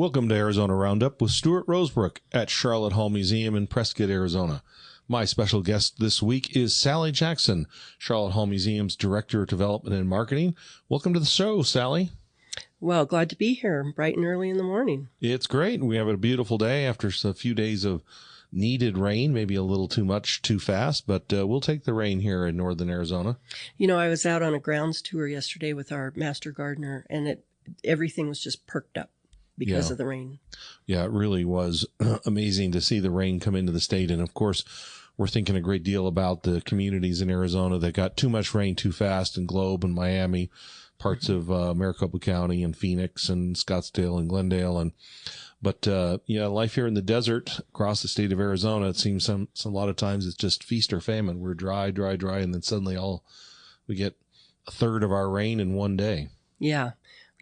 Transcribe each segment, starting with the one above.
Welcome to Arizona Roundup with Stuart Rosebrook at Sharlot Hall Museum in Prescott, Arizona. My special guest this week is Sally Jackson, Sharlot Hall Museum's Director of Development and Marketing. Welcome to the show, Sally. Well, glad to be here bright and early in the morning. It's great. We have a beautiful day after a few days of needed rain, maybe a little too much, too fast, but we'll take the rain here in northern Arizona. You know, I was out on a grounds tour yesterday with our master gardener, and everything was just perked up because of the rain. Yeah, it really was amazing to see the rain come into the state. And of course, we're thinking a great deal about the communities in Arizona that got too much rain too fast in Globe and Miami, parts of Maricopa County and Phoenix and Scottsdale and Glendale. But life here in the desert across the state of Arizona, it seems a lot of times it's just feast or famine. We're dry, and then suddenly we get a third of our rain in one day.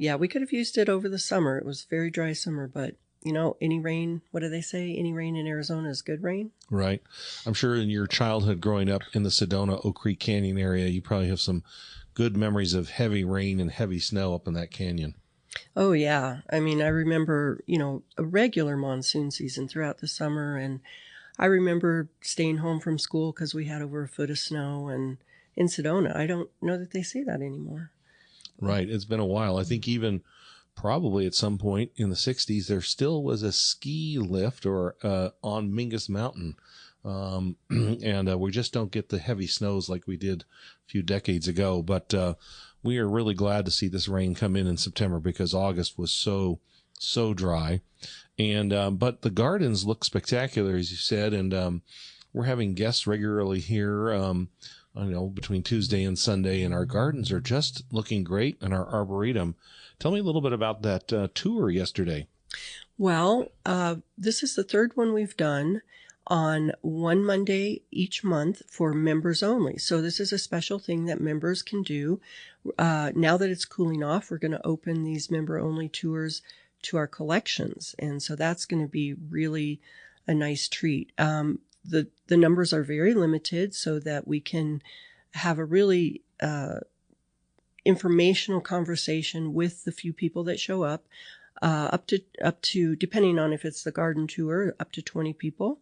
Yeah, we could have used it over the summer. It was a very dry summer, but any rain, what do they say? Any rain in Arizona is good rain. Right. I'm sure in your childhood growing up in the Sedona, Oak Creek Canyon area, you probably have some good memories of heavy rain and heavy snow up in that canyon. Oh, yeah. I mean, I remember, a regular monsoon season throughout the summer. And I remember staying home from school because we had over a foot of snow. And in Sedona, I don't know that they say that anymore. Right. It's been a while. I think even probably at some point in the 60s, there still was a ski lift on Mingus Mountain. And we just don't get the heavy snows like we did a few decades ago. But we are really glad to see this rain come in September because August was so dry. And but the gardens look spectacular, as you said. And we're having guests regularly here, between Tuesday and Sunday. And our gardens are just looking great. And our arboretum. Tell me a little bit about that tour yesterday. Well, this is the third one we've done on one Monday each month for members only. So this is a special thing that members can do. Now that it's cooling off, we're going to open these member-only tours to our collections. And so that's going to be really a nice treat. The numbers are very limited so that we can have a really informational conversation with the few people that show up, up to depending on if it's the garden tour, up to 20 people.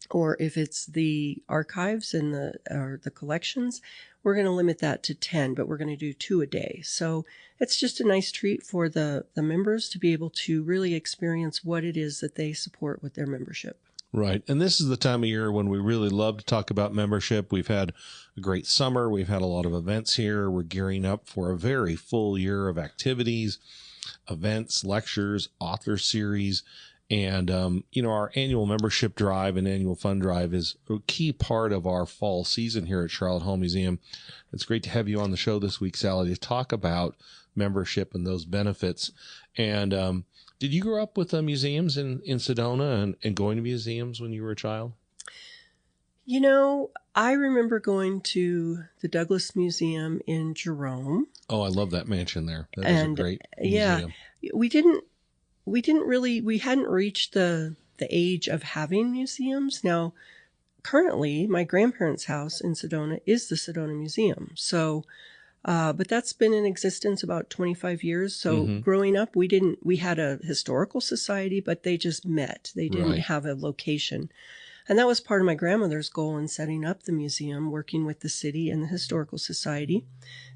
Or if it's the archives and the collections, we're going to limit that to 10, but we're going to do 2 a day. So it's just a nice treat for the members to be able to really experience what it is that they support with their membership. Right. And this is the time of year when we really love to talk about membership. We've had a great summer. We've had a lot of events here. We're gearing up for a very full year of activities, events, lectures, author series. And, our annual membership drive and annual fund drive is a key part of our fall season here at Sharlot Hall Museum. It's great to have you on the show this week, Sally, to talk about membership and those benefits. And did you grow up with museums in Sedona and going to museums when you were a child? I remember going to the Douglas Museum in Jerome. Oh, I love that mansion there. That is a great museum. Yeah, we hadn't reached the age of having museums. Now, currently, my grandparents' house in Sedona is the Sedona Museum. So, but that's been in existence about 25 years. So growing up, we had a historical society, but they just met. They didn't have a location. And that was part of my grandmother's goal in setting up the museum, working with the city and the historical society.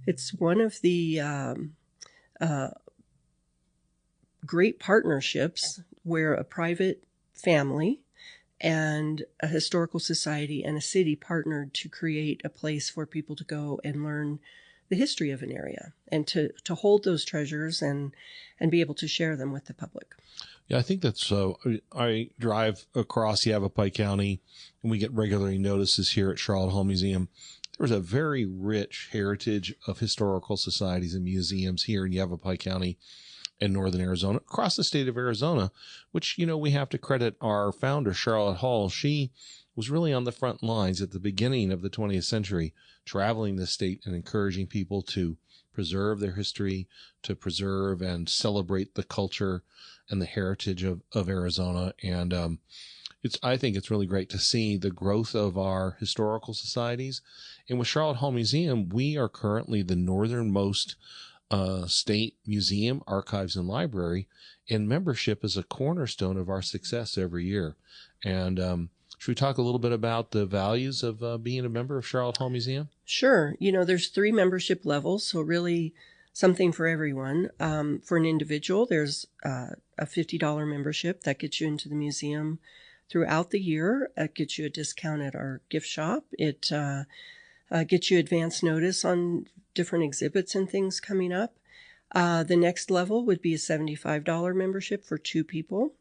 It's one of the great partnerships where a private family and a historical society and a city partnered to create a place for people to go and learn the history of an area and to hold those treasures and be able to share them with the public. Yeah, I think that's so. I drive across Yavapai County and we get regularly notices here at Sharlot Hall Museum. There's a very rich heritage of historical societies and museums here in Yavapai County in northern Arizona, across the state of Arizona, which, we have to credit our founder, Sharlot Hall. She was really on the front lines at the beginning of the 20th century, traveling the state and encouraging people to preserve their history, to preserve and celebrate the culture and the heritage of Arizona. And I think it's really great to see the growth of our historical societies. And with Sharlot Hall Museum, we are currently the northernmost state museum, archives, and library. And membership is a cornerstone of our success every year. And should we talk a little bit about the values of being a member of Sharlot Hall Museum? Sure. There's 3 membership levels, so really something for everyone. For an individual, there's a $50 membership that gets you into the museum throughout the year. It gets you a discount at our gift shop. It gets you advance notice on different exhibits and things coming up. The next level would be a $75 membership for 2 people.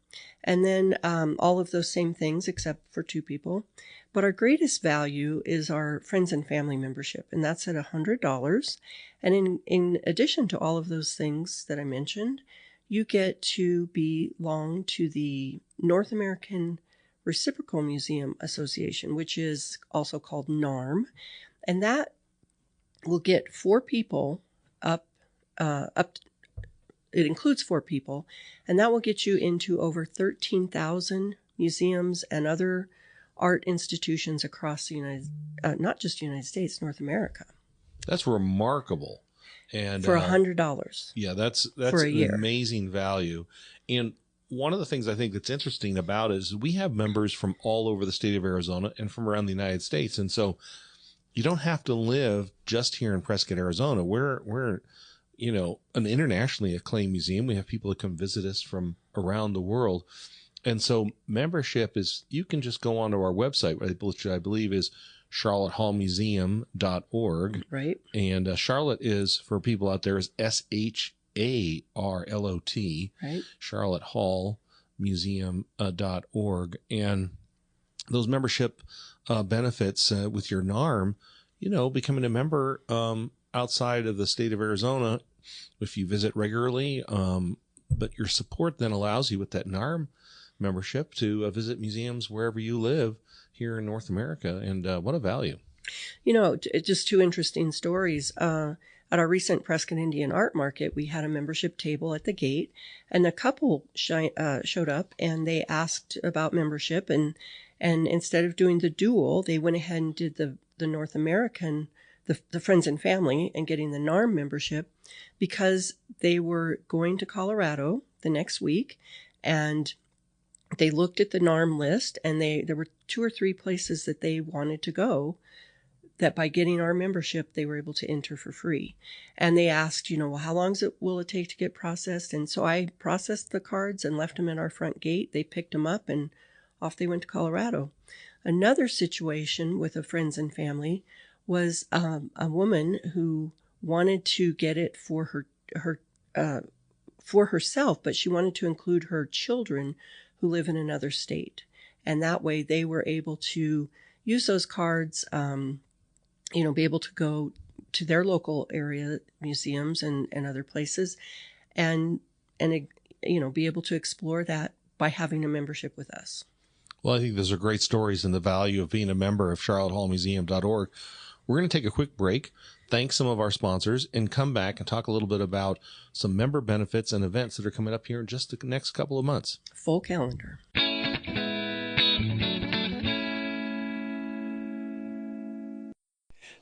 And then all of those same things except for 2 people. But our greatest value is our friends and family membership, and that's at $100. And in addition to all of those things that I mentioned, you get to belong to the North American Reciprocal Museum Association, which is also called NARM. And that will get 4 people up. It includes 4 people, and that will get you into over 13,000 museums and other art institutions across the not just United States, North America. That's remarkable. And for $100. Yeah, that's for a an year. Amazing value. And one of the things I think that's interesting about it is we have members from all over the state of Arizona and from around the United States. And so you don't have to live just here in Prescott, Arizona. We're an internationally acclaimed museum. We have people that come visit us from around the world. And so membership is, you can just go onto our website, which I believe is charlottehallmuseum.org. Right. And Charlotte is, for people out there, is SHARLOT. Right. charlottehallmuseum.org. And those membership benefits with your NARM, becoming a member outside of the state of Arizona, if you visit regularly, but your support then allows you with that NARM membership to visit museums wherever you live here in North America. And what a value. Just 2 interesting stories. At our recent Prescott Indian Art Market, we had a membership table at the gate, and a couple showed up and they asked about membership, and instead of doing the dual, they went ahead and did the North American, the friends and family, and getting the NARM membership because they were going to Colorado the next week, and they looked at the NARM list, and there were 2 or 3 places that they wanted to go that by getting our membership, they were able to enter for free. And they asked, well, how long will it take to get processed? And so I processed the cards and left them at our front gate. They picked them up and off they went to Colorado. Another situation with a friends and family was a woman who wanted to get it for herself, but she wanted to include her children who live in another state. And that way they were able to use those cards, be able to go to their local area museums and other places and be able to explore that by having a membership with us. Well, I think those are great stories and the value of being a member of charlottehallmuseum.org. We're going to take a quick break, thank some of our sponsors, and come back and talk a little bit about some member benefits and events that are coming up here in just the next couple of months. Full calendar.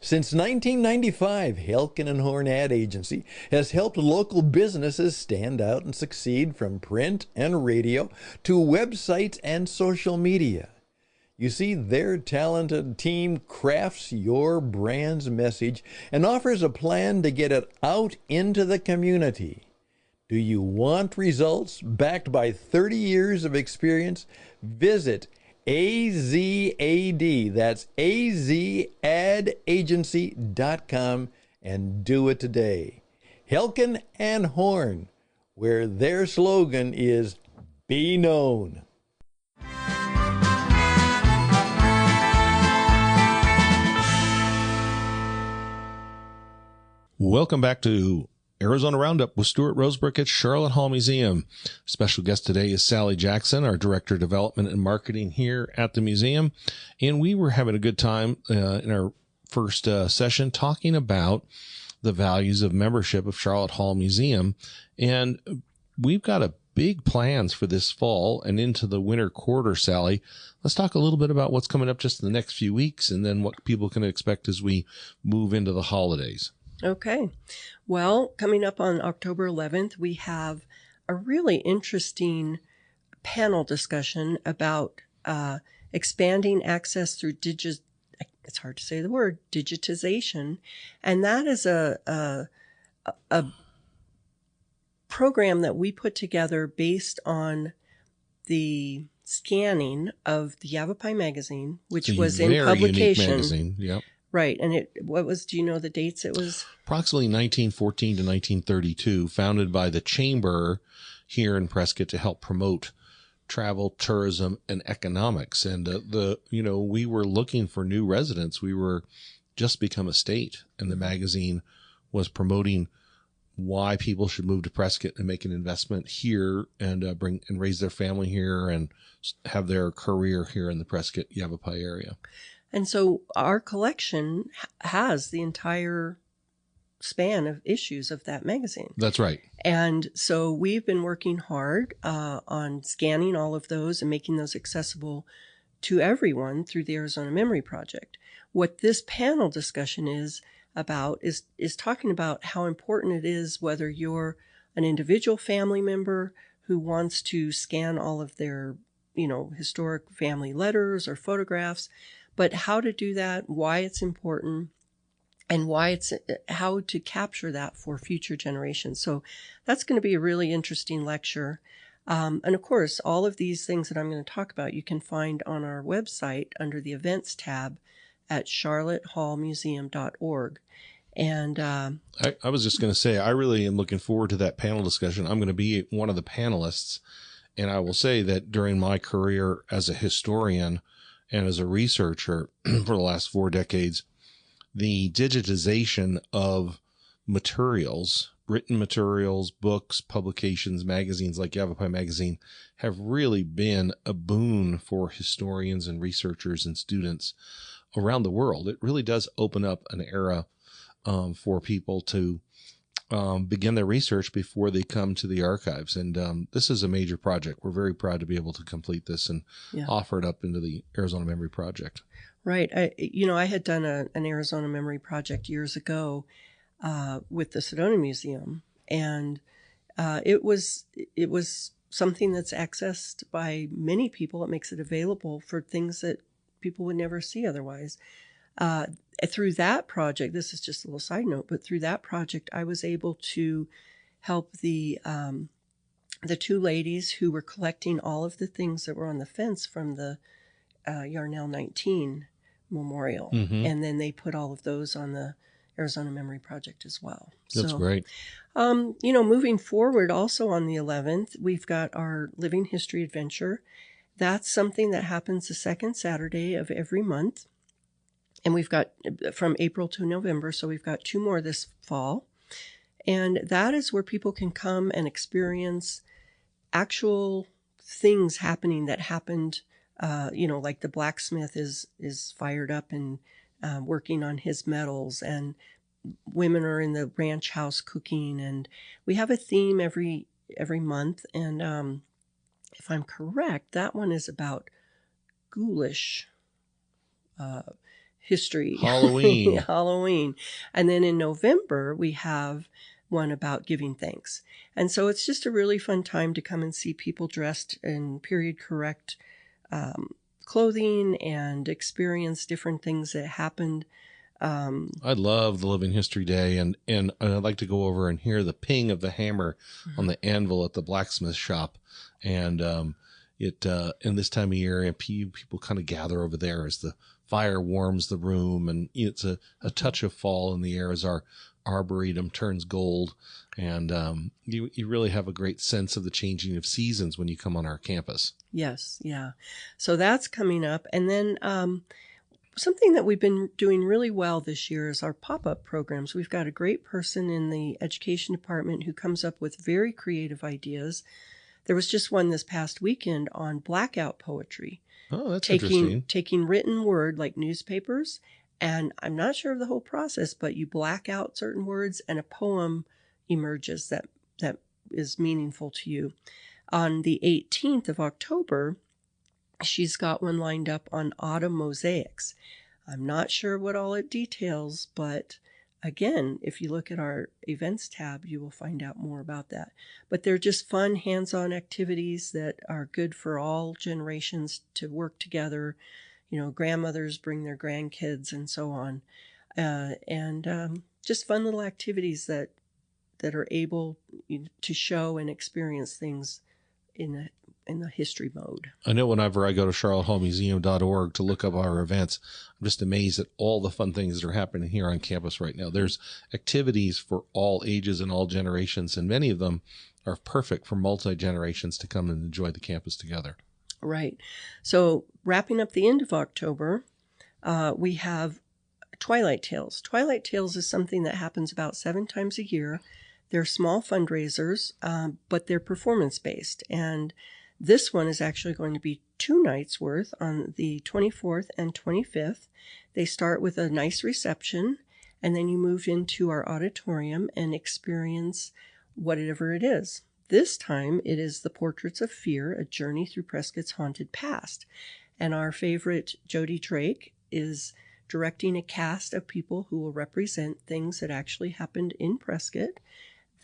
Since 1995, Helkin & Horn Ad Agency has helped local businesses stand out and succeed from print and radio to websites and social media. You see, their talented team crafts your brand's message and offers a plan to get it out into the community. Do you want results backed by 30 years of experience? Visit AZAD, that's azadagency.com, and do it today. Helkin and Horn, where their slogan is Be Known. Welcome back to Arizona Roundup with Stuart Rosebrook at Sharlot Hall Museum. Special guest today is Sally Jackson, our Director of Development and Marketing here at the museum. And we were having a good time in our first session talking about the values of membership of Sharlot Hall Museum. And we've got a big plans for this fall and into the winter quarter, Sally. Let's talk a little bit about what's coming up just in the next few weeks and then what people can expect as we move into the holidays. Okay. Well, coming up on October 11th, we have a really interesting panel discussion about expanding access through it's hard to say the word, digitization. And that is a program that we put together based on the scanning of the Yavapai magazine, which was in very publication. unique magazine. Yep. Right. And do you know the dates it was? Approximately 1914 to 1932, founded by the Chamber here in Prescott to help promote travel, tourism, and economics. And we were looking for new residents. We were just become a state, and the magazine was promoting why people should move to Prescott and make an investment here and raise their family here and have their career here in the Prescott Yavapai area. And so our collection has the entire span of issues of that magazine. That's right. And so we've been working hard on scanning all of those and making those accessible to everyone through the Arizona Memory Project. What this panel discussion is about is talking about how important it is, whether you're an individual family member who wants to scan all of their, historic family letters or photographs, but how to do that, why it's important, and how to capture that for future generations. So that's going to be a really interesting lecture. And of course, all of these things that I'm going to talk about, you can find on our website under the events tab at charlottehallmuseum.org. And I was just going to say, I really am looking forward to that panel discussion. I'm going to be one of the panelists. And I will say that during my career as a historian and as a researcher for the last 4 decades, the digitization of materials, written materials, books, publications, magazines like Yavapai Magazine have really been a boon for historians and researchers and students around the world. It really does open up an era for people to begin their research before they come to the archives. And this is a major project. We're very proud to be able to complete this and offer it up into the Arizona Memory Project. Right. I had done an Arizona Memory Project years ago with the Sedona Museum, and it was something that's accessed by many people. It makes it available for things that people would never see otherwise. Through that project, this is just a little side note, but through that project, I was able to help the 2 ladies who were collecting all of the things that were on the fence from the Yarnell 19 memorial. Mm-hmm. And then they put all of those on the Arizona Memory Project as well. That's great. Moving forward, also on the 11th, we've got our Living History Adventure. That's something that happens the second Saturday of every month. And we've got from April to November, so we've got 2 more this fall. And that is where people can come and experience actual things happening that happened, like the blacksmith is fired up and working on his metals, and women are in the ranch house cooking. And we have a theme every month. And if I'm correct, that one is about ghoulish history. Halloween. And then in November, we have one about giving thanks. And so it's just a really fun time to come and see people dressed in period correct clothing and experience different things that happened. I love the Living History Day, and I'd like to go over and hear the ping of the hammer on the anvil at the blacksmith shop. And in this time of year, people kind of gather over there as the fire warms the room, and it's a touch of fall in the air as our arboretum turns gold. And you really have a great sense of the changing of seasons when you come on our campus. Yes, yeah. So that's coming up. And then something that we've been doing really well this year is our pop-up programs. We've got a great person in the education department who comes up with very creative ideas. There was just one this past weekend on blackout poetry. Oh, that's interesting. Taking written word like newspapers, and I'm not sure of the whole process, but you black out certain words and a poem emerges that is meaningful to you. On the 18th of October, she's got one lined up on autumn mosaics. I'm not sure what all it details, but again, if you look at our events tab, you will find out more about that. But they're just fun, hands-on activities that are good for all generations to work together. Grandmothers bring their grandkids and so on. And just fun little activities that are able to show and experience things in the history mode. I know whenever I go to charlottehallmuseum.org to look up our events, I'm just amazed at all the fun things that are happening here on campus right now. There's activities for all ages and all generations, and many of them are perfect for multi-generations to come and enjoy the campus together. Right. So wrapping up the end of October, we have Twilight Tales. Twilight Tales is something that happens about 7 times a year. They're small fundraisers, but they're performance-based. And this one is actually going to be 2 nights worth on the 24th and 25th. They start with a nice reception, and then you move into our auditorium and experience whatever it is. This time, it is The Portraits of Fear, A Journey Through Prescott's Haunted Past. And our favorite Jody Drake is directing a cast of people who will represent things that actually happened in Prescott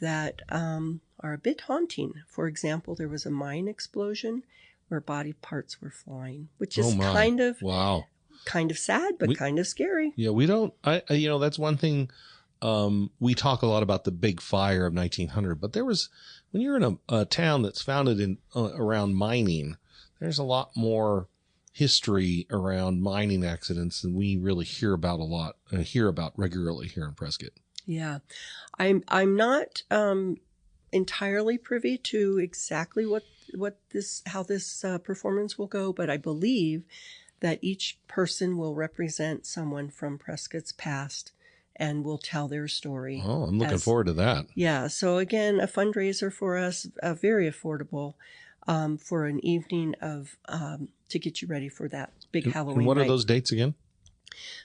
that are a bit haunting. For example, there was a mine explosion where body parts were flying, which is kind of sad, but kind of scary. Yeah, we don't. That's one thing. We talk a lot about the big fire of 1900, but when you're in a town that's founded in around mining, there's a lot more history around mining accidents than we really hear about regularly here in Prescott. Yeah, I'm not entirely privy to exactly how this performance will go, but I believe that each person will represent someone from Prescott's past and will tell their story. Oh, I'm looking forward to that. Yeah. So again, a fundraiser for us, very affordable, for an evening of to get you ready for that big Halloween. And what night. are those dates again?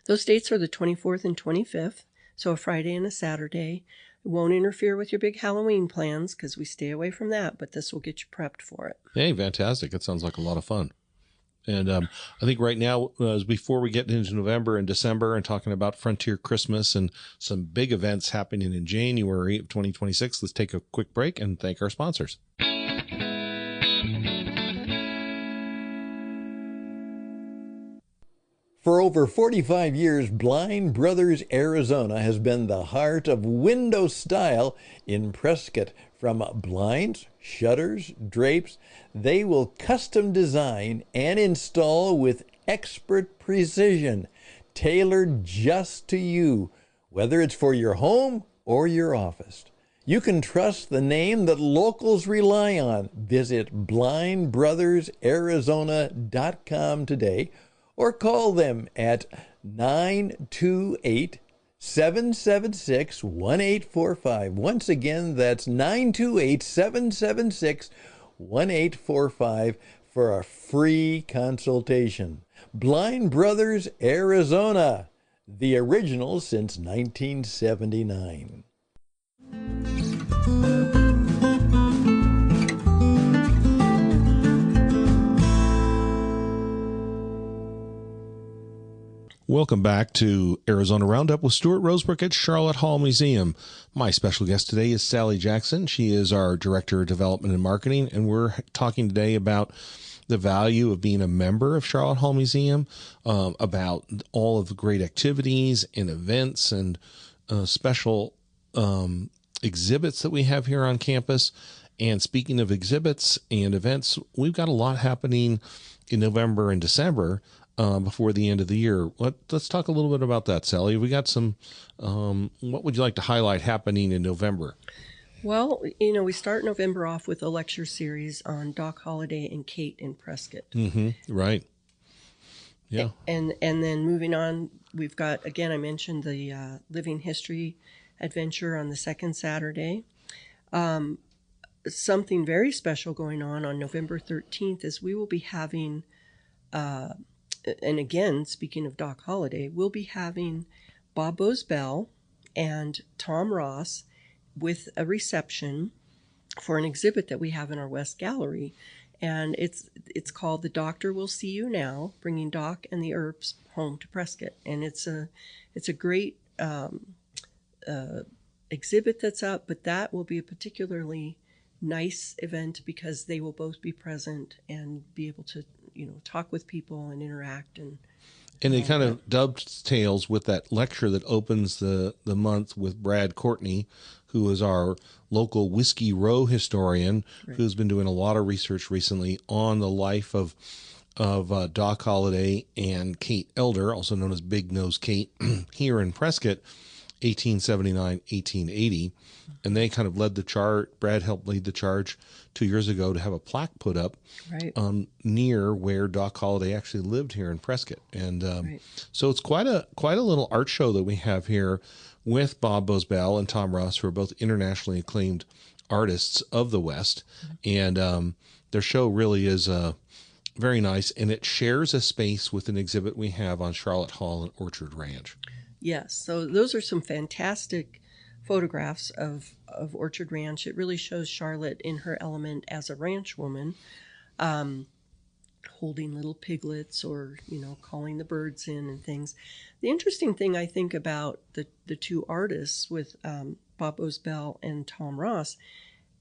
Those dates are the 24th and 25th. So a Friday and a Saturday. It won't interfere with your big Halloween plans because we stay away from that, but this will get you prepped for it. Hey, fantastic. That sounds like a lot of fun. And I think right now, before we get into November and December and talking about Frontier Christmas and some big events happening in January of 2026, let's take a quick break and thank our sponsors. For over 45 years, Blind Brothers Arizona has been the heart of window style in Prescott. From blinds, shutters, drapes, they will custom design and install with expert precision, tailored just to you, whether it's for your home or your office. You can trust the name that locals rely on. Visit blindbrothersarizona.com today or call them at 928-776-1845. Once again, that's 928-776-1845 for a free consultation. Blind Brothers Arizona, the original since 1979. Welcome back to Arizona Roundup with Stuart Rosebrook at Sharlot Hall Museum. My special guest today is Sally Jackson. She is our Director of Development and Marketing, and we're talking today about the value of being a member of Sharlot Hall Museum, about all of the great activities and events and special exhibits that we have here on campus. And speaking of exhibits and events, we've got a lot happening in November and December before the end of the year. Let's talk a little bit about that, Sally. We got some, what would you like to highlight happening in November? Well, we start November off with a lecture series on Doc Holliday and Kate in Prescott. Mm-hmm. Right. Yeah. And then moving on, we've got, again, I mentioned the Living History Adventure on the second Saturday. Something very special going on November 13th is we will be having, and again, speaking of Doc Holliday, we'll be having Bob Bosbell and Tom Ross with a reception for an exhibit that we have in our West Gallery. And it's called The Doctor Will See You Now, Bringing Doc and the Herbs Home to Prescott. And it's a great exhibit that's up, but that will be a particularly nice event because they will both be present and be able to, talk with people and interact and it kind that. of dovetails with that lecture that opens the month with Brad Courtney, who is our local Whiskey Row historian, Right. who's been doing a lot of research recently on the life of Doc Holliday and Kate Elder, also known as Big Nose Kate, here in Prescott, 1879, 1880. And they kind of led the charge. Brad helped lead the charge 2 years ago to have a plaque put up Right. near where Doc Holliday actually lived here in Prescott. And Right. so it's quite a little art show that we have here with Bob Bosbell and Tom Ross, who are both internationally acclaimed artists of the West. And their show really is very nice, and it shares a space with an exhibit we have on Sharlot Hall and Orchard Ranch. Yes. So those are some fantastic photographs of Orchard Ranch. It really shows Charlotte in her element as a ranch woman, holding little piglets or, calling the birds in and things. The interesting thing I think about the two artists with Bob Bosbell and Tom Ross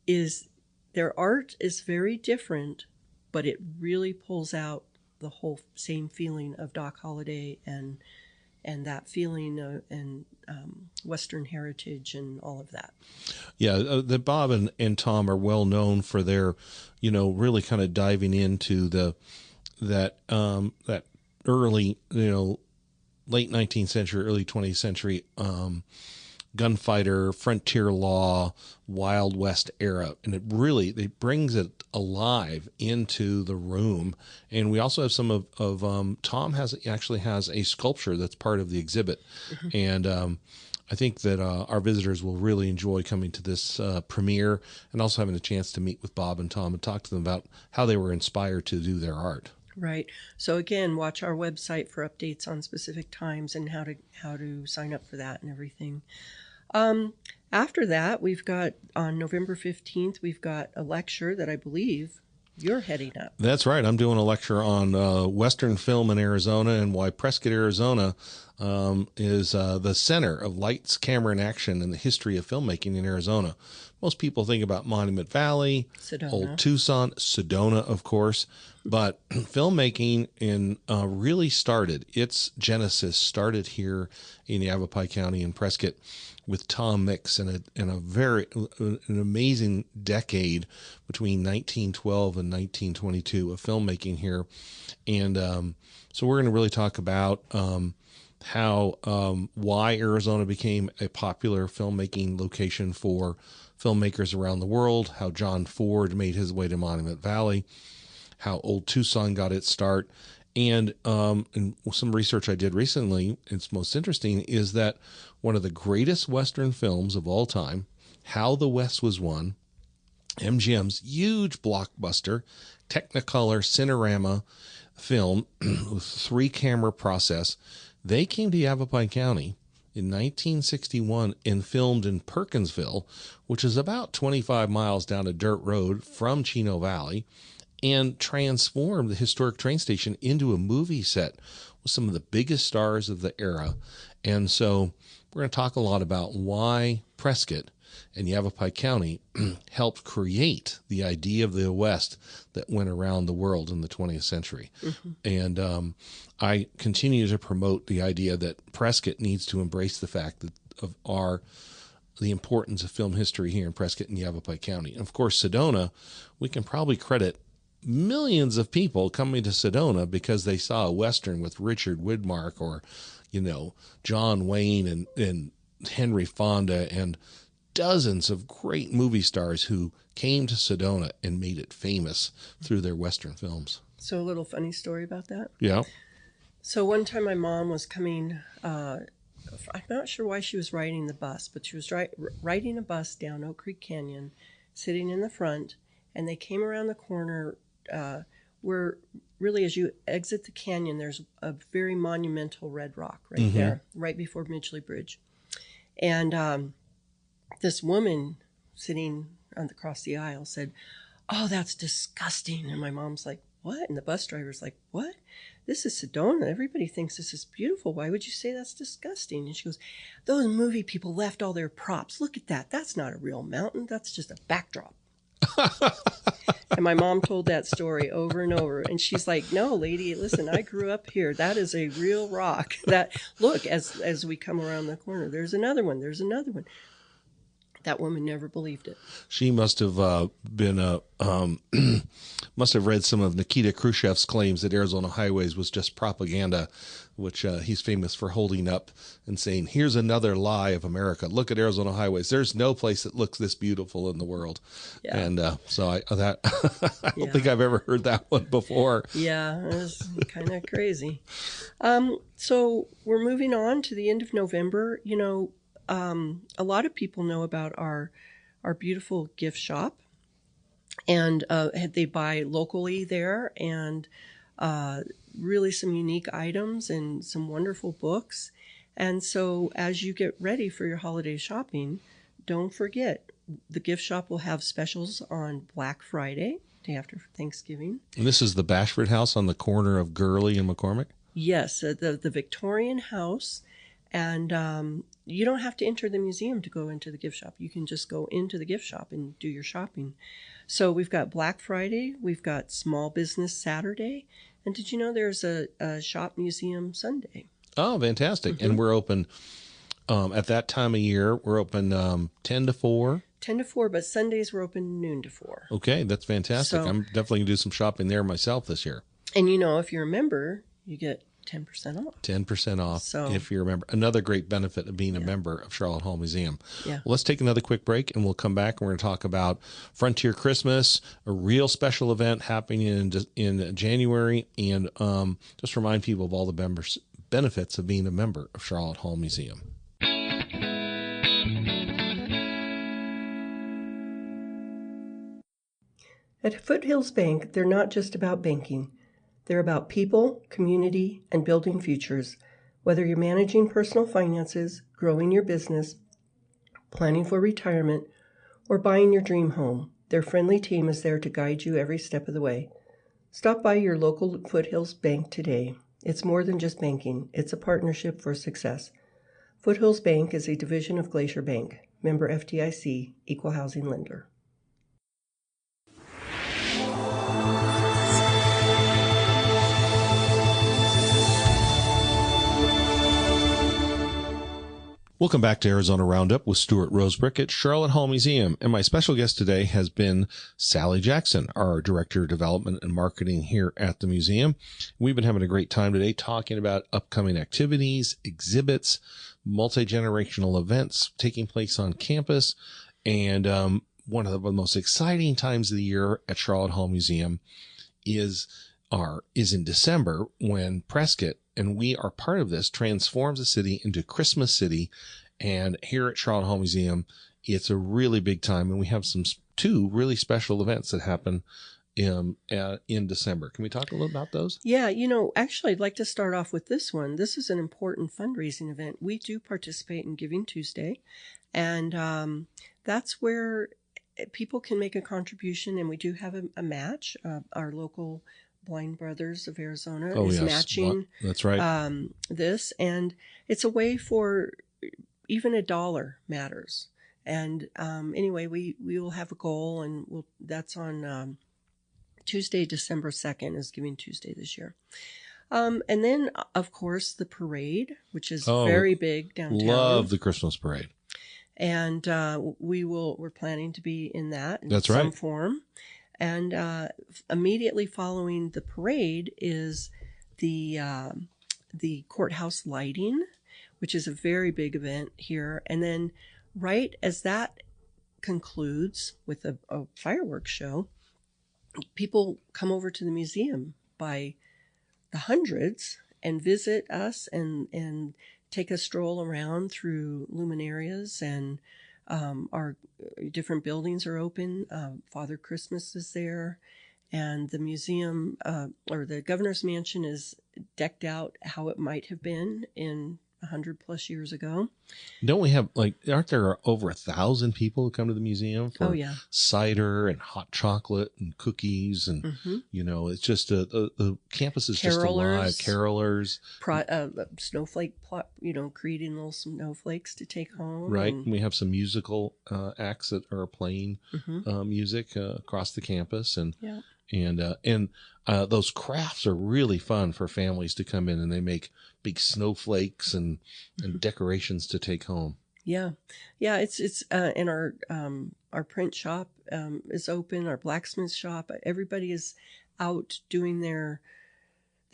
is their art is very different, but it really pulls out the whole same feeling of Doc Holliday and that feeling and Western heritage and all of that. Yeah, the Bob and Tom are well known for their, really kind of diving into that early, late 19th century, early 20th century gunfighter, frontier law, Wild West era. And it brings it alive into the room. And we also have some of Tom actually has a sculpture that's part of the exhibit. Mm-hmm. And I think that our visitors will really enjoy coming to this premiere and also having a chance to meet with Bob and Tom and talk to them about how they were inspired to do their art. Right. So again, watch our website for updates on specific times and how to sign up for that and everything. After that, we've got on November 15th, we've got a lecture that I believe you're heading up. That's right. I'm doing a lecture on Western film in Arizona and why Prescott, Arizona is the center of lights, camera, and action in the history of filmmaking in Arizona. Most people think about Monument Valley, Sedona. Old Tucson, Sedona, of course, but filmmaking really started. Its genesis started here in Yavapai County in Prescott with Tom Mix and an amazing decade between 1912 and 1922 of filmmaking here. And so we're going to really talk about why Arizona became a popular filmmaking location for filmmakers around the world, how John Ford made his way to Monument Valley, how Old Tucson got its start. And some research I did recently, it's most interesting, is that one of the greatest Western films of all time, How the West Was Won, MGM's huge blockbuster, Technicolor Cinerama film with 3-camera process, they came to Yavapai County in 1961 and filmed in Perkinsville, which is about 25 miles down a dirt road from Chino Valley, and transformed the historic train station into a movie set with some of the biggest stars of the era. And so we're going to talk a lot about why Prescott and Yavapai County helped create the idea of the West that went around the world in the 20th century. Mm-hmm. And I continue to promote the idea that Prescott needs to embrace the fact that the importance of film history here in Prescott and Yavapai County. And of course, Sedona, we can probably credit millions of people coming to Sedona because they saw a Western with Richard Widmark or, John Wayne and Henry Fonda and dozens of great movie stars who came to Sedona and made it famous through their Western films. So a little funny story about that. Yeah. So one time my mom was coming, I'm not sure why she was riding the bus, but she was riding a bus down Oak Creek Canyon, sitting in the front, and they came around the corner where really as you exit the canyon, there's a very monumental red rock right there, right before Midgley Bridge. And this woman sitting across the aisle said, "Oh, that's disgusting." And my mom's like, "What?" And the bus driver's like, "What?" this is Sedona. Everybody thinks this is beautiful. Why would you say that's disgusting? And she goes, those movie people left all their props. Look at that. That's not a real mountain. That's just a backdrop. And my mom told that story over and over. And she's like, no, lady, listen, I grew up here. That is a real rock. That, look, as we come around the corner, there's another one. There's another one. That woman never believed it. She must have must have read some of Nikita Khrushchev's claims that Arizona highways was just propaganda, which he's famous for holding up and saying, here's another lie of America. Look at Arizona highways. There's no place that looks this beautiful in the world. Yeah. And so I don't think I've ever heard that one before. Yeah, it was kind of crazy. So we're moving on to the end of November. You know, a lot of people know about our beautiful gift shop, and they buy locally there, and really some unique items and some wonderful books. And so as you get ready for your holiday shopping, don't forget, the gift shop will have specials on Black Friday, day after Thanksgiving. And this is the Bashford House on the corner of Gurley and McCormick? Yes, the Victorian house. And you don't have to enter the museum to go into the gift shop. You can just go into the gift shop and do your shopping. So we've got Black Friday, we've got Small Business Saturday, and did you know there's a shop museum Sunday? Oh, fantastic. Mm-hmm. And we're open at that time of year. We're open 10 to 4. 10 to 4, but Sundays we're open noon to 4. Okay, that's fantastic. So, I'm definitely going to do some shopping there myself this year. And you know, if you're a member, you get 10% off. 10% off if you're a member. Another great benefit of being a member of Sharlot Hall Museum. Yeah. Well, let's take another quick break, and we'll come back, and we're going to talk about Frontier Christmas, a real special event happening in January, and just remind people of all the benefits of being a member of Sharlot Hall Museum. At Foothills Bank, they're not just about banking. They're about people, community, and building futures. Whether you're managing personal finances, growing your business, planning for retirement, or buying your dream home, their friendly team is there to guide you every step of the way. Stop by your local Foothills Bank today. It's more than just banking. It's a partnership for success. Foothills Bank is a division of Glacier Bank. Member FDIC, Equal Housing Lender. Welcome back to Arizona Roundup with Stuart Rosebrook at Sharlot Hall Museum. And my special guest today has been Sally Jackson, our Director of Development and Marketing here at the museum. We've been having a great time today talking about upcoming activities, exhibits, multi-generational events taking place on campus. And one of the most exciting times of the year at Sharlot Hall Museum is in December, when Prescott, and we are part of this, transforms the city into Christmas City. And here at Sharlot Hall Museum, it's a really big time. And we have two really special events that happen in December. Can we talk a little about those? Yeah, actually, I'd like to start off with this one. This is an important fundraising event. We do participate in Giving Tuesday, and that's where people can make a contribution. And we do have a match. Our local Blind Brothers of Arizona is matching. That's right. This, and it's a way for even $1 matters. And anyway, we will have a goal, and that's on Tuesday, December 2nd is Giving Tuesday this year. And then, of course, the parade, which is very big downtown. Love the Christmas parade. And we're planning to be in that in some form. And immediately following the parade is the courthouse lighting, which is a very big event here. And then right as that concludes with a fireworks show, people come over to the museum by the hundreds and visit us and take a stroll around through luminarias, and our different buildings are open. Father Christmas is there, and the museum or the governor's mansion is decked out how it might have been in 100+ years ago. Don't we have, like, aren't there over 1,000 people who come to the museum for Oh, yeah. cider and hot chocolate and cookies? And, it's just the campus is just alive. Carolers. Snowflake plot, creating little snowflakes to take home. Right. And we have some musical acts that are playing music across the campus. And, those crafts are really fun for families to come in, and they make big snowflakes and decorations to take home. Yeah. It's and our print shop is open. Our blacksmith shop. Everybody is out doing their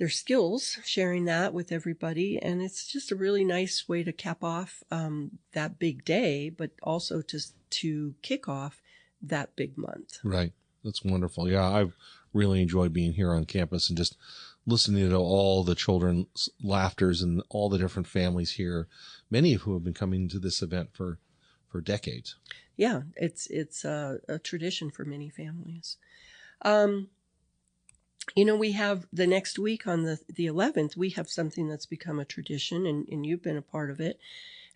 skills, sharing that with everybody, and it's just a really nice way to cap off that big day, but also to kick off that big month. Right. That's wonderful. Yeah, I've really enjoyed being here on campus and just listening to all the children's laughters and all the different families here, many of who have been coming to this event for decades. Yeah, it's a tradition for many families. We have the next week on the 11th, we have something that's become a tradition, and you've been a part of it,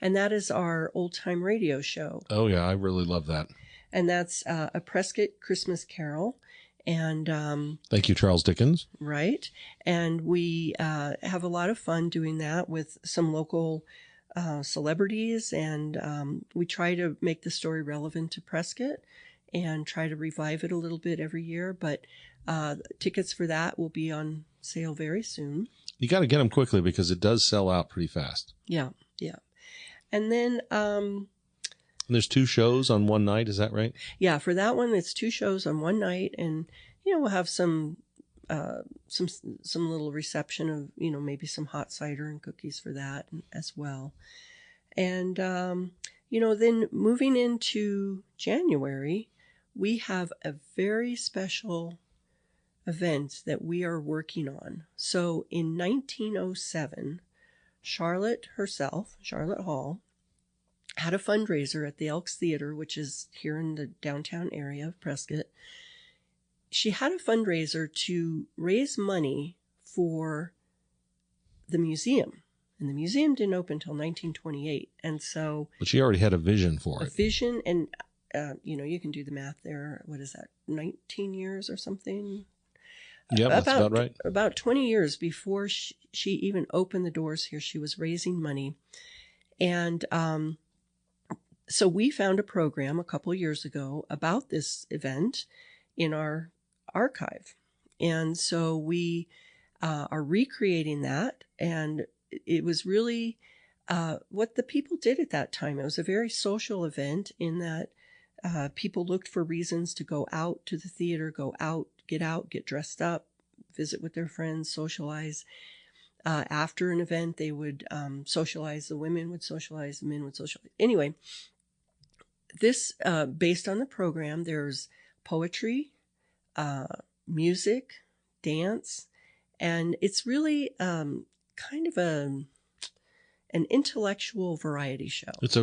and that is our old time radio show. Oh, yeah, I really love that. And that's a Prescott Christmas Carol. And thank you, Charles Dickens. Right. And we have a lot of fun doing that with some local celebrities. And we try to make the story relevant to Prescott and try to revive it a little bit every year. But tickets for that will be on sale very soon. You got to get them quickly because it does sell out pretty fast. Yeah. And then there's 2 shows on one night. Is that right? Yeah, for that one, it's 2 shows on one night, and we'll have some little reception of maybe some hot cider and cookies for that as well. And then moving into January, we have a very special event that we are working on. So in 1907, Sharlot herself, Sharlot Hall, had a fundraiser at the Elks Theatre, which is here in the downtown area of Prescott. She had a fundraiser to raise money for the museum. And the museum didn't open until 1928. And so... But she already had a vision for it. A vision, and, you can do the math there. What is that, 19 years or something? Yeah, that's about right. About 20 years before she even opened the doors here, she was raising money. And... So we found a program a couple years ago about this event in our archive. And so we are recreating that. And it was really what the people did at that time. It was a very social event in that people looked for reasons to go out to the theater, get dressed up, visit with their friends, socialize. After an event, they would socialize. The women would socialize, the men would socialize. Anyway, this, based on the program, there's poetry, music, dance, and it's really kind of an intellectual variety show. It's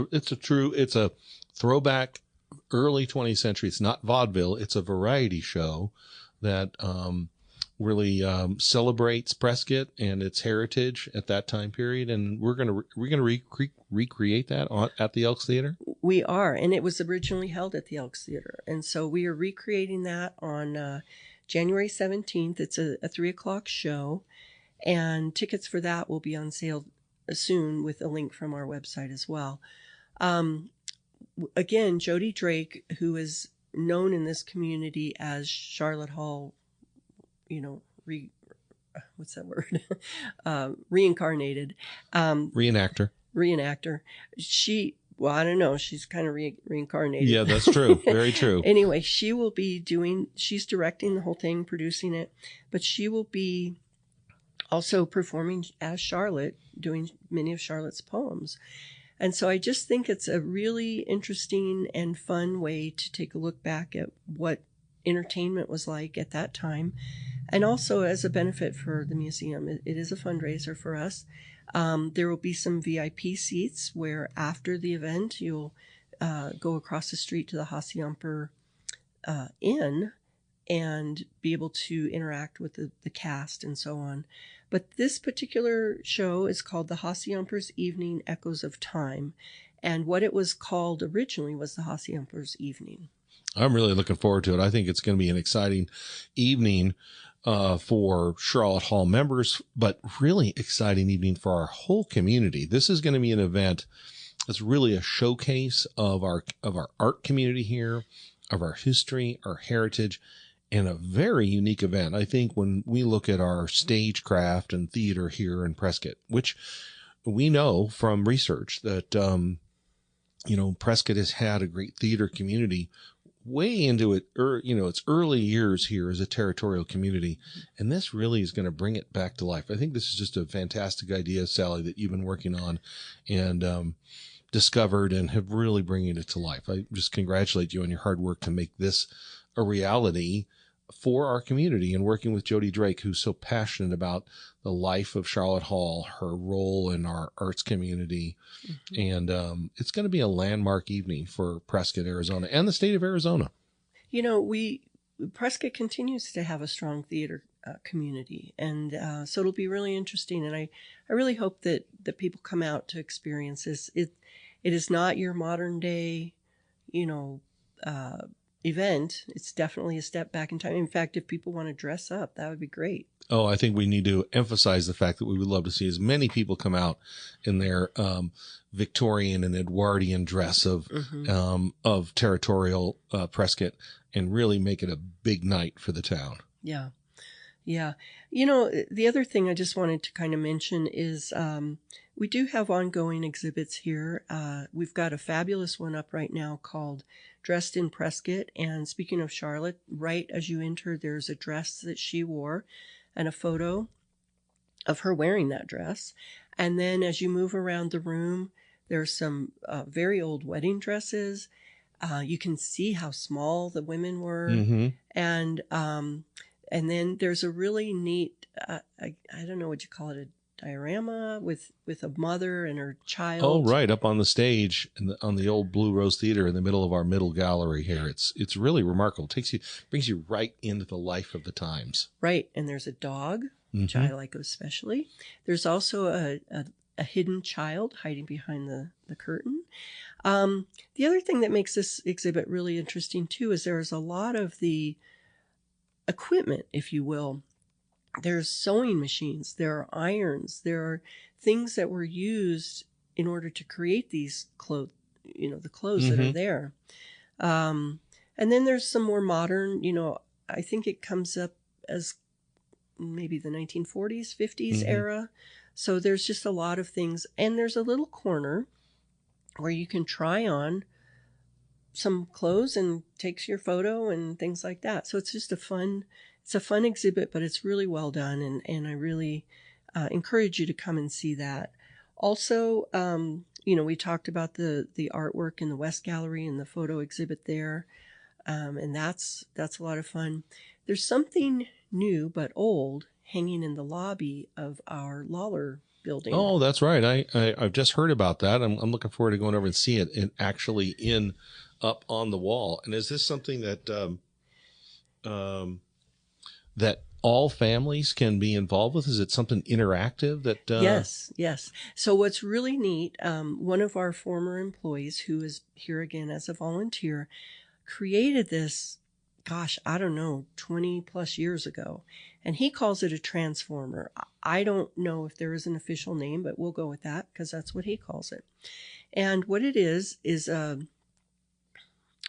a throwback early 20th century. It's not vaudeville. It's a variety show that really celebrates Prescott and its heritage at that time period. And we're gonna recreate that at the Elks Theatre. We are, and it was originally held at the Elks Theatre, and so we are recreating that on January 17th. It's a 3:00 show, and tickets for that will be on sale soon with a link from our website as well. Again, Jody Drake, who is known in this community as Sharlot Hall, what's that word? Reincarnated. Reenactor. Well, I don't know. She's kind of reincarnated. Yeah, that's true. Very true. Anyway, she's directing the whole thing, producing it, but she will be also performing as Sharlot, doing many of Sharlot's poems. And so I just think it's a really interesting and fun way to take a look back at what entertainment was like at that time, and also as a benefit for the museum. It is a fundraiser for us. There will be some VIP seats where after the event you'll go across the street to the Hacienda Inn and be able to interact with the cast and so on. But this particular show is called the Hacienda's Evening Echoes of Time. And what it was called originally was the Hacienda's Evening. I'm really looking forward to it. I think it's going to be an exciting evening for Sharlot Hall members, but really exciting evening for our whole community. This is going to be an event that's really a showcase of our art community here, of our history, our heritage, and a very unique event. I think when we look at our stagecraft and theater here in Prescott, which we know from research that, Prescott has had a great theater community way into it, its early years here as a territorial community. And this really is going to bring it back to life. I think this is just a fantastic idea, Sally, that you've been working on and discovered and have really bringing it to life. I just congratulate you on your hard work to make this a reality for our community, and working with Jody Drake, who's so passionate about the life of Sharlot Hall, her role in our arts community. Mm-hmm. And it's going to be a landmark evening for Prescott, Arizona, and the state of Arizona. Prescott continues to have a strong theater community, and so it'll be really interesting. And I really hope that people come out to experience this. It is not your modern day, event. It's definitely a step back in time. In fact, if people want to dress up, that would be great. Oh, I think we need to emphasize the fact that we would love to see as many people come out in their Victorian and Edwardian dress of territorial Prescott, and really make it a big night for the town. Yeah. Yeah. The other thing I just wanted to kind of mention is we do have ongoing exhibits here. We've got a fabulous one up right now called Dressed in Prescott. And speaking of Sharlot, right as you enter, there's a dress that she wore and a photo of her wearing that dress. And then as you move around the room, there's some very old wedding dresses. You can see how small the women were. Mm-hmm. And then there's a really neat, I don't know what you call it, a diorama with a mother and her child. Oh, right, up on the stage on the old Blue Rose Theater in the middle of our middle gallery here. It's really remarkable. Brings you right into the life of the times. Right, and there's a dog, which I like especially. There's also a hidden child hiding behind the curtain. The other thing that makes this exhibit really interesting too is there's a lot of the equipment, if you will. There's sewing machines, there are irons, there are things that were used in order to create these clothes, the clothes that are there. And then there's some more modern, I think it comes up as maybe the 1940s, 50s era. So there's just a lot of things. And there's a little corner where you can try on some clothes and takes your photo and things like that. So it's just a fun exhibit, but it's really well done. And I really encourage you to come and see that. Also, we talked about the artwork in the West Gallery and the photo exhibit there. And that's a lot of fun. There's something new but old hanging in the lobby of our Lawler building. Oh, that's right. I've just heard about that. I'm looking forward to going over and see it and actually up on the wall. And is this something that that all families can be involved with? Is it something interactive that? Yes. So what's really neat, one of our former employees who is here again as a volunteer created this, 20 plus years ago. And he calls it a transformer. I don't know if there is an official name, but we'll go with that because that's what he calls it. And what it is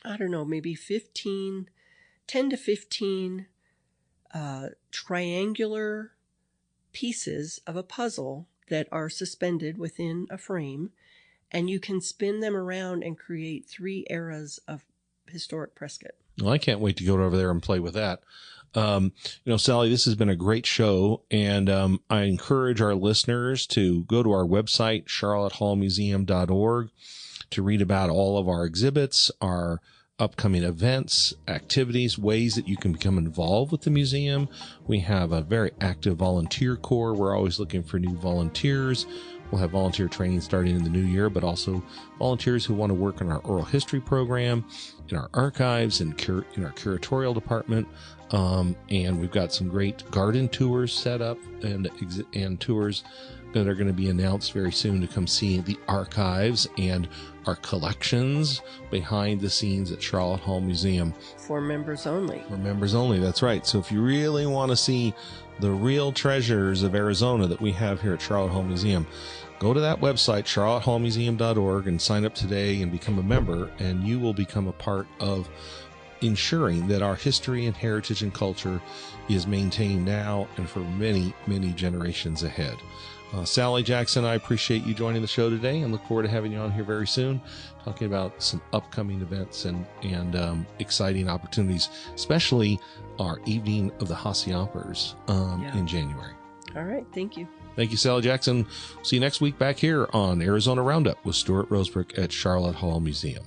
maybe 10 to 15 triangular pieces of a puzzle that are suspended within a frame, and you can spin them around and create 3 eras of historic Prescott. Well, I can't wait to go over there and play with that. Sally, this has been a great show, and I encourage our listeners to go to our website, charlottehallmuseum.org, to read about all of our exhibits, our upcoming events, activities, ways that you can become involved with the museum. We have a very active volunteer corps. We're always looking for new volunteers. We'll have volunteer training starting in the new year, but also volunteers who want to work in our oral history program, in our archives, and in our curatorial department. And we've got some great garden tours set up and tours that are going to be announced very soon to come see the archives and our collections behind the scenes at Sharlot Hall Museum. For members only. For members only, that's right. So if you really want to see the real treasures of Arizona that we have here at Sharlot Hall Museum, go to that website, charlottehallmuseum.org, and sign up today and become a member, and you will become a part of ensuring that our history and heritage and culture is maintained now and for many, many generations ahead. Sally Jackson, I appreciate you joining the show today and look forward to having you on here very soon, talking about some upcoming events and exciting opportunities, especially our Evening of the Hacienders in January. All right. Thank you. Thank you, Sally Jackson. See you next week back here on Arizona Roundup with Stuart Rosebrook at Sharlot Hall Museum.